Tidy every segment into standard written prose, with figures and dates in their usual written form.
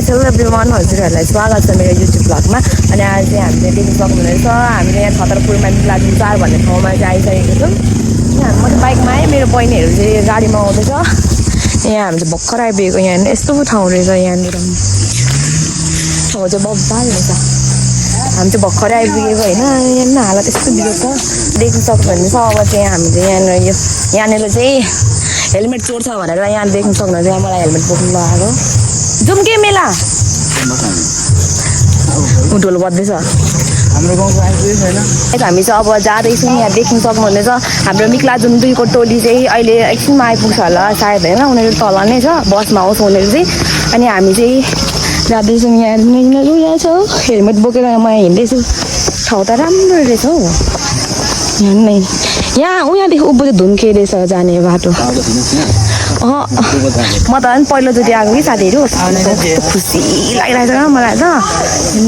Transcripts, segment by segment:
Hello everyone हजुरहरूलाई स्वागत छ मेरो युट्युब ब्लगमा अनि आज चाहिँ हामीले देख्न सक्नुहुनेछ हामीले यहाँ छतरपुरमा निलाजुङ 4 भन्ने ठाउँमा चाहिँ आइसकेको छौँ। यहाँ म चाहिँ बाइकमा आएँ, मेरो बहिनीहरू चाहिँ गाडीमा आउँदैछ। यहाँ हामी चाहिँ भर्खर आइपुगेको। यहाँ यस्तो ठाउँ रहेछ, यहाँनिर ठाउँ चाहिँ बब्बाल रहेछ। हामी चाहिँ भर्खरै आइपुगेको होइन। यहाँ हालत यस्तो बिग्रेको छ देख्न सक्नुहुनेछ। अब चाहिँ हामीले यहाँनिर चाहिँ हेलमेट चोर्छ भनेर यहाँ देख्न सक्नुहुन्छ। यहाँ मलाई हेलमेट बोक्नु लगाएको। जाउँ के मेला ढोल बज्दैछ। हाम्रो गाउँको आइपुगेको छैन। हामी चाहिँ अब जाँदैछौँ। यहाँ देख्न सक्नुहुनेछ हाम्रो मिक्लाजुङ 2 को टोली चाहिँ अहिले एकछिनमा आइपुग्छ होला सायद होइन। उनीहरू तल नै छ, बसमा आउँछ उनीहरू चाहिँ। अनि हामी चाहिँ जाँदैछौँ। यहाँ यहाँ छ हेलमेट बोकेर म हिँड्दैछु। ठाउँ त राम्रो रहेछ हौ। यहाँ नै यहाँ उहाँदेखि उभो चाहिँ धुम्के रहेछ जाने बाटो। म त पनि पहिलोचोटि आएको कि साथीहरू, खुसी लागिरहेछ क्या मलाई त।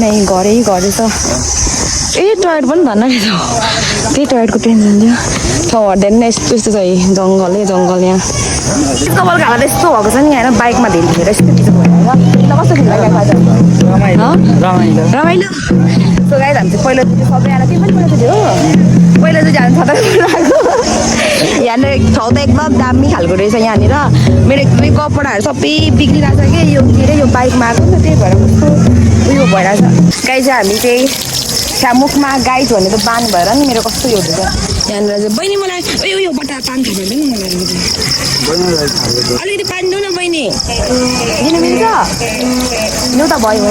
नै घरै छ। ए टोयलेट पनि धन्न रहेछ। त्यही टोयलेटको टेन्सन थियो। ठाउँहरू नै यस्तो यस्तो छ जङ्गलै जङ्गल। यहाँ कपालको हालत यस्तो भएको छ नि होइन। बाइकमा धेरै धेरै यस्तो पिछो भएर कस्तो फिल लागिरहेको रमाइलो। सो गाइस हामी चाहिँ पहिलोचोटि सबै आएर त्यो पनि पहिलोचोटि हो। पहिलोचोटि हामी छतरपुर आएको। यहाँनिर ठाउँ त एकदम दामी खालको रहेछ। यहाँनिर मेरो एकदमै कपडाहरू सबै बिग्रिरहेको छ कि यो के अरे यो बाइकमा आएको नि त, त्यही भएर कस्तो उयो भइरहेछ। गाई चाहिँ हामी चाहिँ मुखमा गाई भनेको बान भएर नि मेरो कस्तो यो हुँदैछ। यहाँनिर चाहिँ बहिनी मलाई उयो बट्टा पान खानु नि मलाई अलिकति पानी देऊ न बहिनी। दिनु मिल्छ लु त भयो।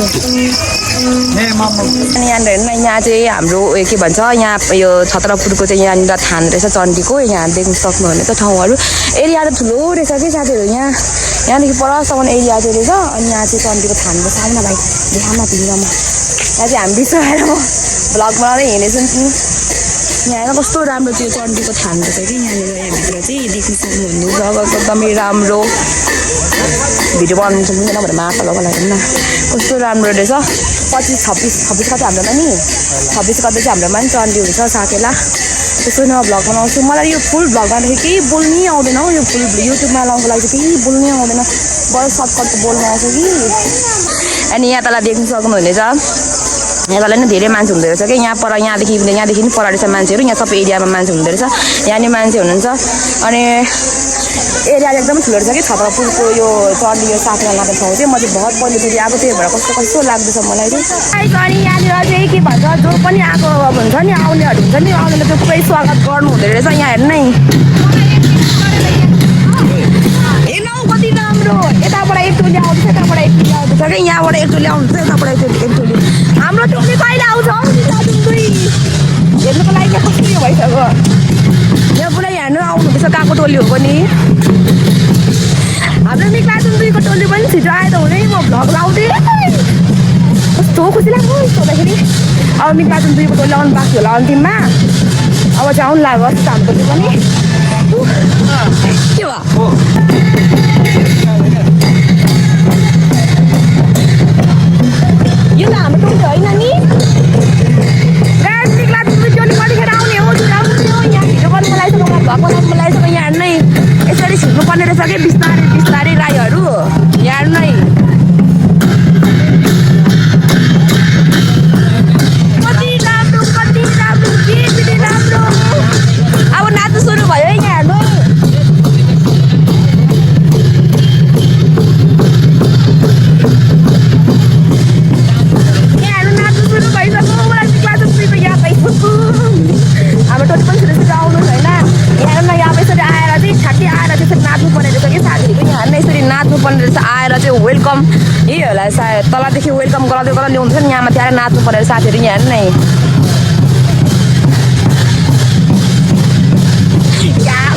अनि यहाँनिर हेर्नु न, यहाँ चाहिँ हाम्रो के भन्छ यहाँ यो छतरपुरको चाहिँ यहाँनिर थान रहेछ चण्डीको। यहाँ देख्न सक्नुहुनेछ ठाउँहरू। एरिया त ठुलो रहेछ कि साथीहरू। यहाँदेखि परसम्म एरिया चाहिँ रहेछ। अनि यहाँ चाहिँ चण्डीको थान रहेछ। आउन भाइ देखाउन तिमीलाई म। यहाँ चाहिँ हामी बिचराएर म भ्लग बनाउँदै हिँडेछु नि। यहाँ कस्तो राम्रो त्यो चण्डीको थान रहेछ कि यहाँनिर। यहाँभित्र चाहिँ देख्न सक्नुहुनेछ जग्गा एकदमै राम्रो। भिडियो बनाउनु सक्दैन भनेर माछा लगाउन लाग्दैन। कस्तो राम्रो रहेछ। 25-26 कति हाम्रोमा नि 26 कति चाहिँ हाम्रोमा नि चण्डी हुन्छ साकेला। त्यसो न भ्लग बनाउँछु। मलाई यो फुल भ्लग गर्दाखेरि केही बोल्नै आउँदैन हौ। यो फुल युट्युबमा लाउनुको लागि चाहिँ केही बोल्नै आउँदैन। बरु सर्टकट बोल्नु आउँछ कि। अनि यहाँ तल देख्न सक्नुहुनेछ यहाँ तल नै धेरै मान्छे हुँदो रहेछ कि। यहाँदेखि नि पर रहेछ मान्छेहरू। यहाँ सबै एरियामा मान्छे हुँदो रहेछ। यहाँनिर मान्छे हुनुहुन्छ। अनि एरिया एकदमै ठुलो रहेछ कि छतरपुरको यो चण्डी यो साकेला लाग्ने ठाउँ चाहिँ। म चाहिँ बहुत पहिलोचोटि आएको, त्यही भएर कस्तो लाग्दैछ मलाई चाहिँ। अनि यहाँनिर चाहिँ के भन्छ जो पनि आएको हुन्छ नि आउनेहरू हुन्छ नि आउनेले चाहिँ पुरै स्वागत गर्नु हुँदो रहेछ। यहाँ हेर्नु नै हेर्नु कति राम्रो। यताबाट एक टोली आउँदैछ, यताबाट एक टोली आउँदैछ कि। यहाँबाट एक टोली आउँदैछ, यताबाट एक टोली। हाम्रो टोली कहिले आउँछ हौ हेर्नुको लागि कस्तो यो भइसक्यो। यहाँ पुरै हेर्नु आउनुहुँदैछ कहाँको टोली हो पनि। हाम्रो मिक्लाजुङ 2 को टोली पनि छिटो आयो त हुँदै। म भ्लग लाउँदै कस्तो खुसी लाग्यो सोद्धाखेरि। अब मिक्लाजुङ 2 को टोली आउनु बाँकी होला अन्तिममा। अब चाहिँ आउनु लाग्यो जस्तो हाम्रो टोली पनि। के भयो यो त हाम्रो टोली होइन नि। मिक्लाजुङ 2 टोली कतिखेर आउने हो जुराउनु थियो। यहाँ भिडियो गर्नु मलाई भ्लग बनाउनु मलाई यहाँ नै यसरी छिट्नु पर्ने रहेछ कि। बिस्तारै राईहरू यहाँ नै कति राम्रो अब नाच्नु सुरु भयो है। यहाँ हेर्नु नाच्नु सुरु भइसक्यो। मलाई मिक्लाजुङ 2 को याद आइसक्यो। हाम्रो टोली पनि छिटो आउनु होइन। यहाँ न यहाँ यसरी आएर चाहिँ छाटी आएर त्यसरी नाच्नु पर्ने रहेछ कि साथीहरू। यहाँ न यसरी नाच्नु पर्ने रहेछ आएर चाहिँ वेलकम यही होला सायद। तलदेखि वेलकम गराउँदै ल्याउँछ नि यहाँ माथि आएर नाच्नु पर्ने रहेछ साथीहरू। यहाँ नै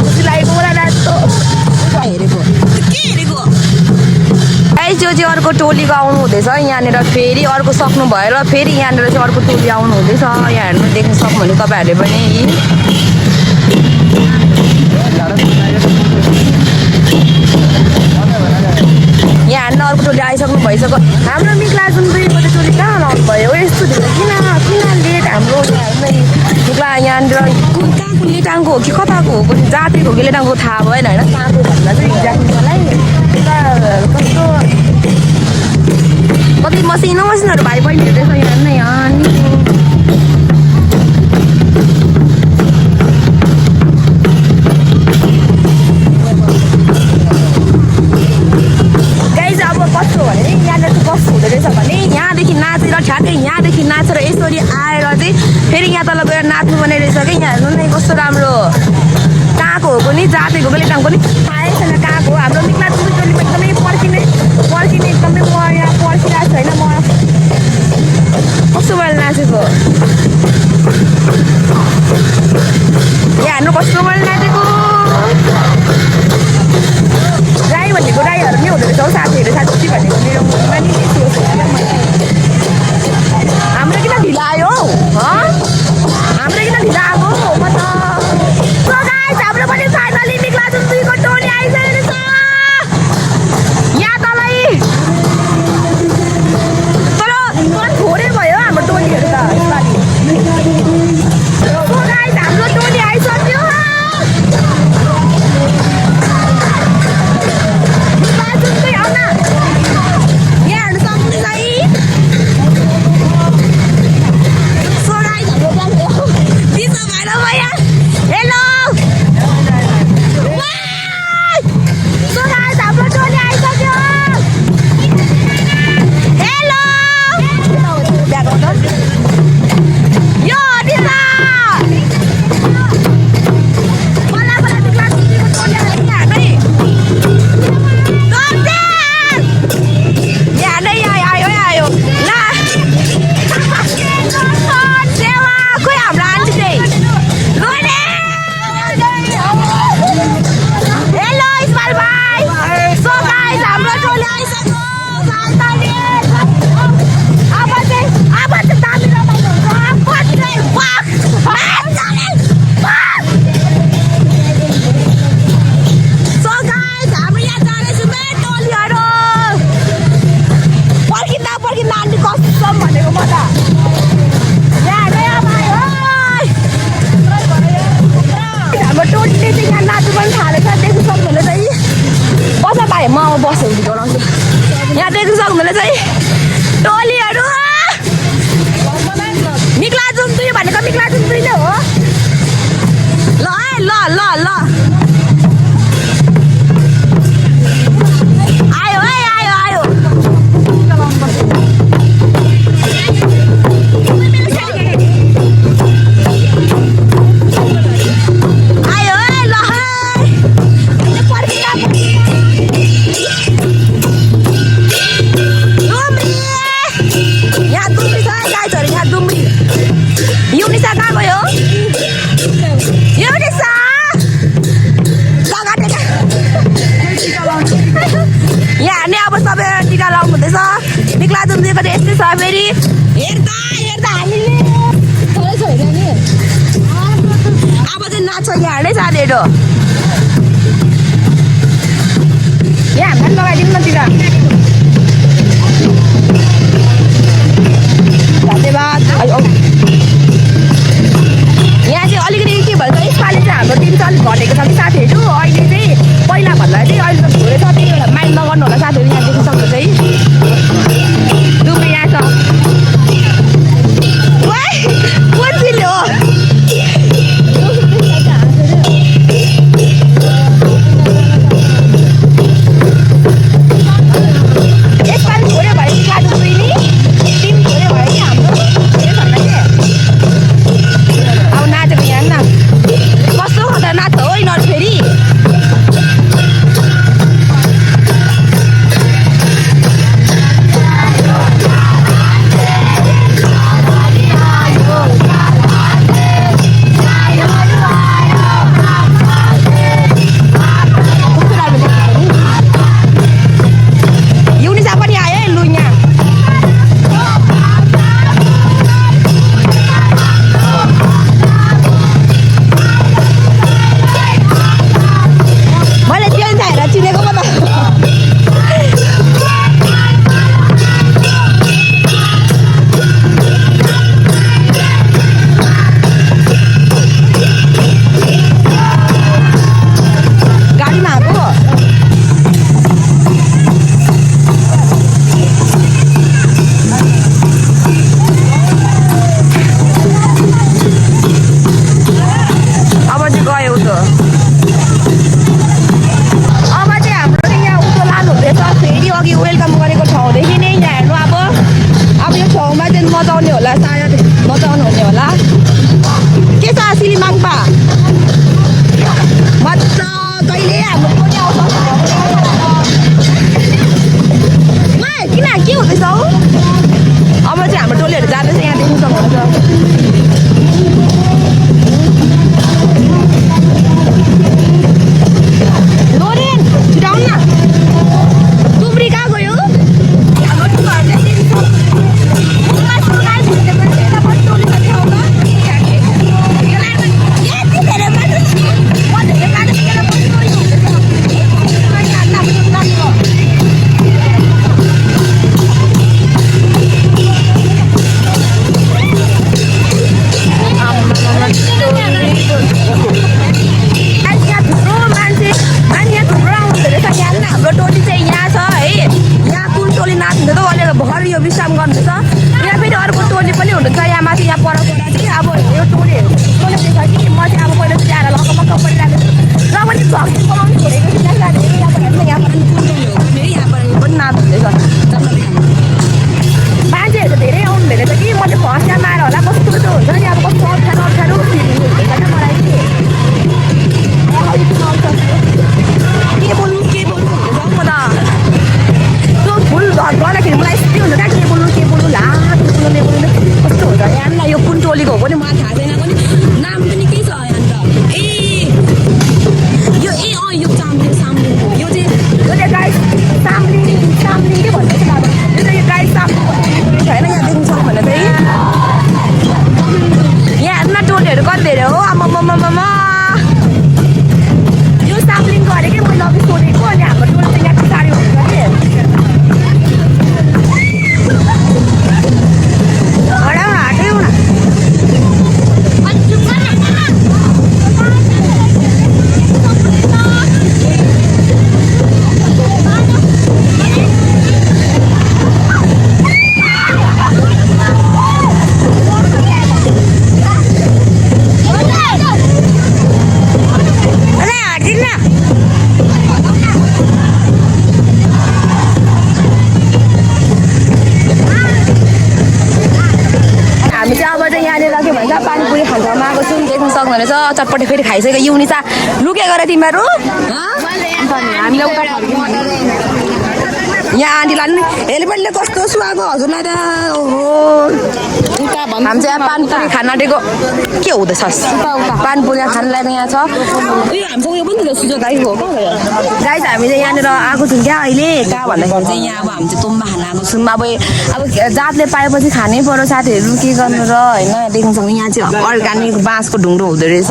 खुसी लागेको मलाई नाच्नु हेरेको जो चाहिँ अर्को टोलीको आउनु हुँदैछ। यहाँनिर फेरि अर्को सक्नु भयो र फेरि यहाँनिर चाहिँ अर्को टोली आउनु हुँदैछ। यहाँ हेर्नु देख्न सक्नुहुने तपाईँहरूले पनि। यहाँ हेर्नु अर्को टोली आइसक्नु भइसक्यो। हाम्रो मिक्लाजुङ 2 को टोली कहाँ लाउनु भयो यस्तो धेरै किन लेट हाम्रो मिक्ला यहाँनिर कहाँको लेटाङको हो कि कताको हो पनि जातिको हो कि लेटाङको थाहा भएन होइन। कहाँको भन्दा चाहिँ एक्ज्याक्टली मलाई कस्तो कति मसिनोहरू भाइ बहिनीहरू रहेछ यहाँ नै गाइज अब कस्तो भने यहाँनिर चाहिँ कस्तो हुँदो रहेछ भने यहाँदेखि नाचेर ठ्याक्कै यहाँदेखि नाचेर यसरी आएर चाहिँ फेरि यहाँ तल गएर नाच्नु पर्ने रहेछ कि यहाँ हेर्नु नै कस्तो राम्रो कहाँको हो पनि जातेको बेला ठाउँ पनि थाहै छैन कहाँको हाम्रो मिक्ला टोली एकदमै पर्खिने एकदमै म यहाँ पर्खिरहेको छु होइन म कस्तो मैले नाचेको यहाँ हेर्नु कस्तो मैले नाचेको राई भनेको राईहरू नै हुँदो रहेछ हौ साथीहरू साथी भनेको मेरो मनमा नि हाम्रो किन ढिला आयो हौ हाम्रो किन ढिला आएको म त हाम्रो पनि फाइनली निक्ला जुन 2 को टोली आइसकेको छ यहाँ तलै तर थोरै भयो हाम्रो टोलीहरू त यसपालि हाम्रो टोली आइसक्यो यहाँ देख्न सक्नुहुनेछ है टोलीहरू मिक्ला जुन 2 भनेको मिक्ला जुन 2 नै हो ल है ल आयो है आयो निक्ला जुन 2 को यस्तै छ फेरि हेर्दा हामीले अब चाहिँ नाच्छ यहाँ नै साथीहरू यहाँ हामी लगाइदिउँ न तिर धन्यवाद यहाँ चाहिँ अलिकति के भन्छ यसपालि चाहिँ हाम्रो टिम चाहिँ अलिक घटेको छ कि साथीहरू अहिले चाहिँ पहिला भन्दा चाहिँ अहिले त थोरै छ त्यही भएर माइन्ड नगर्नु होला साथीहरू यहाँ देख्न सक्नुहुन्छ है डुम्री यहाँ छ कोचिले हो यसपालि थोरै भयो कि खानु नि टिम थोरै भयो कि हाम्रो धेरै भन्दा के अब नाचेको यहाँ न कस्तो खतरनाक छ हो यिनीहरू फेरि यो चाहिँ गाइस साम्लिङ के भन्दैछ अब यो चाहिँ गाइस साम्लिङको टोली होइन यहाँ देख्न सक्नु भने चाहिँ यहाँ हेर्न टोलीहरू कति धेरै हो आमामामामा यो साम्लिङको अरे के मैले अघि सोधेको अनि हाम्रो टोली चाहिँ यहाँ पछाडि हुन्छ कि पानीपुरी खान्छमा आएको छु देख्न सक्नुहुनेछ चटपटे फेरि खाइसक्यो युनिसा लुके गरे तिमीहरू हामीले उता यहाँ आन्टीलाई नि हेलिपेडले कस्तो सुहाएको हजुरलाई त ओहो हामी चाहिँ यहाँ पानीपुरी खान आँटेको के हुँदैछ पानीपुरी खान लागेको यहाँ छ उयो हामीसँग यो पनि त सुझाउ गाईको गाई हामी चाहिँ यहाँनिर आएको छौँ क्या अहिले कहाँ भन्दाखेरि चाहिँ यहाँ अब हामी चाहिँ तुम्बा खान आएको छौँ अब जातले पाएपछि खानै पर्यो साथीहरू के गर्नु र होइन देख्न सक्नु यहाँ चाहिँ अर्ग्यानिक बाँसको ढुङ्ग्रो हुँदो रहेछ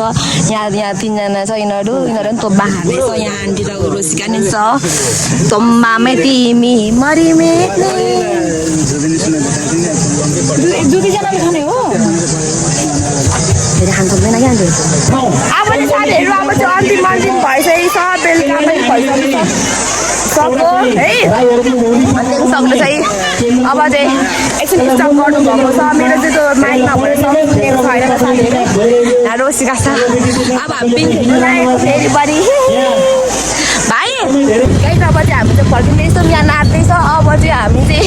यहाँ तिनजना छ यिनीहरू पनि तोब्बा खाँदैछ यहाँ आन्टी र रोसिका नि छ तोम्बामै तिमी मरिमे दुईजनाले खाने हो फेरि खान सक्दैन क्या आन्टी अब चाहिँ साथीहरू अब चाहिँ अन्तिम भइसकेको छ बेलुका पनि भइसकेको सक्यो है सक्नु चाहिँ अब चाहिँ एकछिन स्टप गर्नुभएको छ मेरो चाहिँ त्यो माइक नभएर सक्नेको छैन साथीहरू रोसिका छ अब हामी पिङ खेल्नु फेरि बढी भाइ कहीँ अब चाहिँ हामी चाहिँ फर्किँदैछौँ यहाँ नाच्दैछ अब चाहिँ हामी चाहिँ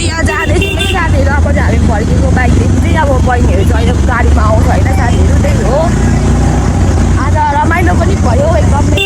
यहाँ जाँदैछौँ साथीहरू अब चाहिँ हामी फर्केको बाइकदेखि चाहिँ अब बहिनीहरू चाहिँ अहिले गाडीमा आउँछ होइन साथीहरू त्यही हो आज रमाइलो पनि भयो एकदमै